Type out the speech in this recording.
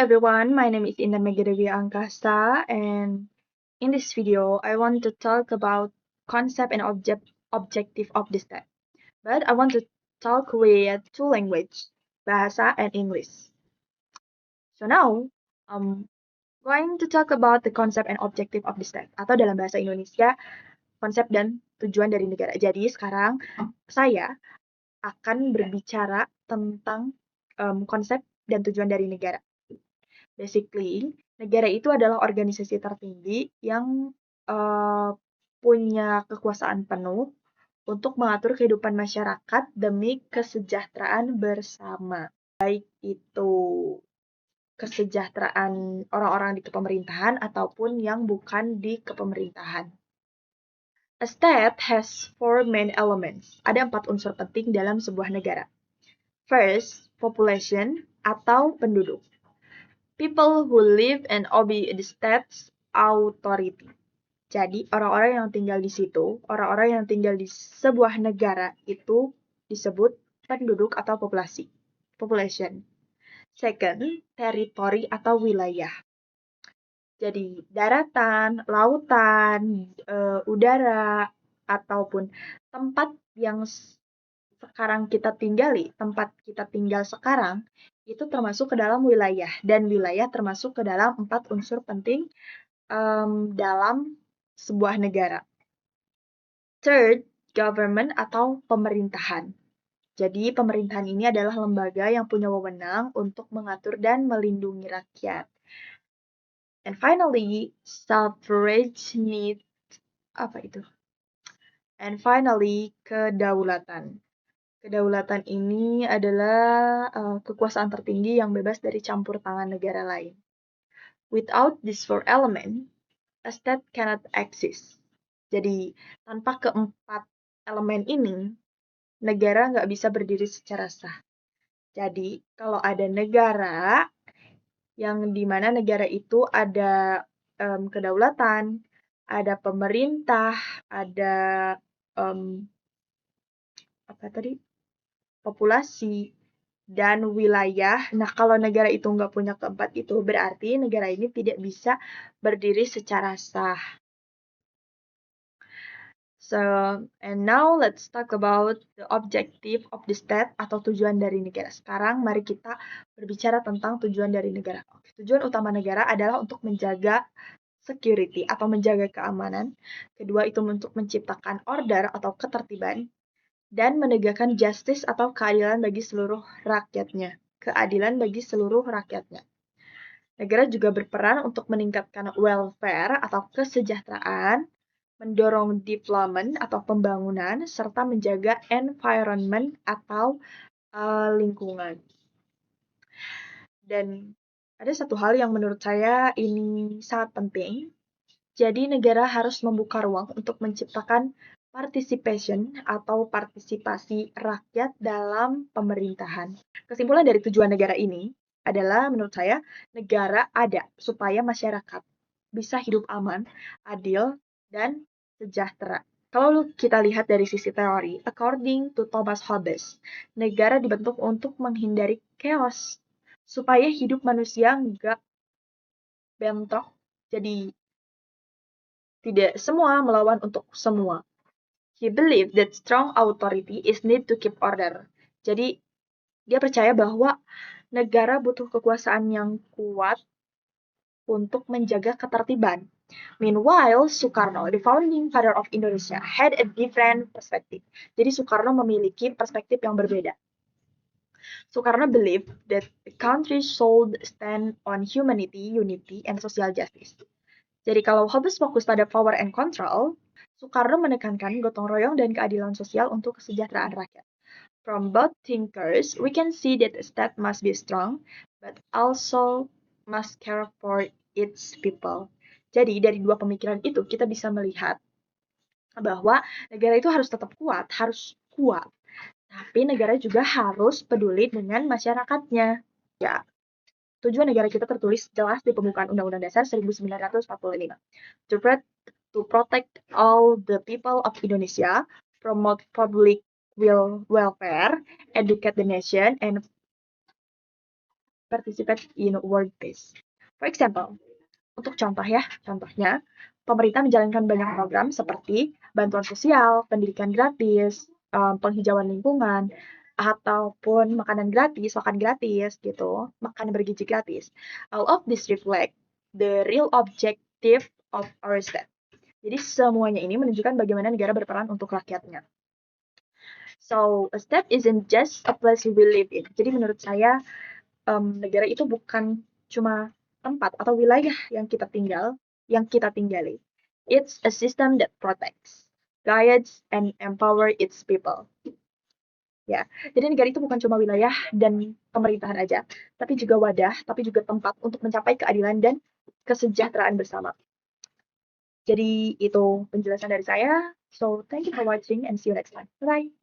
everyone, my name is Indah Megadewi Angkasa, and in this video, I want to talk about concept and objective of the state. But I want to talk with two languages, Bahasa and English. So now, I'm going to talk about the concept and objective of the state, atau dalam bahasa Indonesia, konsep dan tujuan dari negara. Jadi sekarang saya akan berbicara tentang konsep dan tujuan dari negara. Basically, negara itu adalah organisasi tertinggi yang punya kekuasaan penuh untuk mengatur kehidupan masyarakat demi kesejahteraan bersama. Baik itu kesejahteraan orang-orang di kepemerintahan ataupun yang bukan di kepemerintahan. A state has four main elements. Ada 4 unsur penting dalam sebuah negara. First, population atau penduduk. People who live and obey the state's authority. Jadi, orang-orang yang tinggal di situ, orang-orang yang tinggal di sebuah negara itu disebut penduduk atau populasi. Population. Second, territory atau wilayah. Jadi, daratan, lautan, udara, ataupun tempat yang sekarang kita tinggali, tempat kita tinggal sekarang, itu termasuk ke dalam wilayah. Dan wilayah termasuk ke dalam 4 unsur penting dalam sebuah negara. Third, government atau pemerintahan. Jadi, pemerintahan ini adalah lembaga yang punya wewenang untuk mengatur dan melindungi rakyat. And finally, suffrage needs, apa itu? And finally, kedaulatan. Kedaulatan ini adalah kekuasaan tertinggi yang bebas dari campur tangan negara lain. Without these four elements, a state cannot exist. Jadi, tanpa keempat elemen ini, negara nggak bisa berdiri secara sah. Jadi, kalau ada negara, yang dimana negara itu ada kedaulatan, ada pemerintah, ada populasi, dan wilayah. Nah, kalau negara itu nggak punya keempat itu, berarti negara ini tidak bisa berdiri secara sah. So, and now let's talk about the objective of the state atau tujuan dari negara. Sekarang mari kita berbicara tentang tujuan dari negara. Tujuan utama negara adalah untuk menjaga security atau menjaga keamanan. Kedua itu untuk menciptakan order atau ketertiban. Dan menegakkan justice atau keadilan bagi seluruh rakyatnya. Keadilan bagi seluruh rakyatnya. Negara juga berperan untuk meningkatkan welfare atau kesejahteraan, mendorong development atau pembangunan, serta menjaga environment atau lingkungan. Dan ada satu hal yang menurut saya ini sangat penting. Jadi negara harus membuka ruang untuk menciptakan participation atau partisipasi rakyat dalam pemerintahan. Kesimpulan dari tujuan negara ini adalah menurut saya negara ada supaya masyarakat bisa hidup aman, adil, dan sejahtera. Kalau kita lihat dari sisi teori, according to Thomas Hobbes, negara dibentuk untuk menghindari chaos supaya hidup manusia nggak bentrok, jadi tidak semua melawan untuk semua. He believed that strong authority is need to keep order. Jadi, dia percaya bahwa negara butuh kekuasaan yang kuat untuk menjaga ketertiban. Meanwhile, Soekarno, the founding father of Indonesia, had a different perspective. Jadi, Soekarno memiliki perspektif yang berbeda. Soekarno believed that the country should stand on humanity, unity, and social justice. Jadi kalau Hobbes fokus pada power and control, Soekarno menekankan gotong royong dan keadilan sosial untuk kesejahteraan rakyat. From both thinkers, we can see that a state must be strong, but also must care for its people. Jadi dari dua pemikiran itu kita bisa melihat bahwa negara itu harus tetap kuat, tapi negara juga harus peduli dengan masyarakatnya. Ya, tujuan negara kita tertulis jelas di pembukaan Undang-Undang Dasar 1945. To protect all the people of Indonesia, promote public welfare, educate the nation, and participate in world peace. For example, untuk contohnya, pemerintah menjalankan banyak program seperti bantuan sosial, pendidikan gratis, penghijauan lingkungan, ataupun makan gratis gitu, makan bergizi gratis. All of this reflect the real objective of our state. Jadi semuanya ini menunjukkan bagaimana negara berperan untuk rakyatnya. So, a state isn't just a place we live in. Jadi menurut saya, negara itu bukan cuma tempat atau wilayah yang kita tinggali. It's a system that protects, guides, and empower its people. Ya, jadi negara itu bukan cuma wilayah dan pemerintahan aja, tapi juga wadah, tapi juga tempat untuk mencapai keadilan dan kesejahteraan bersama. Jadi itu penjelasan dari saya. So, thank you for watching and see you next time. Bye.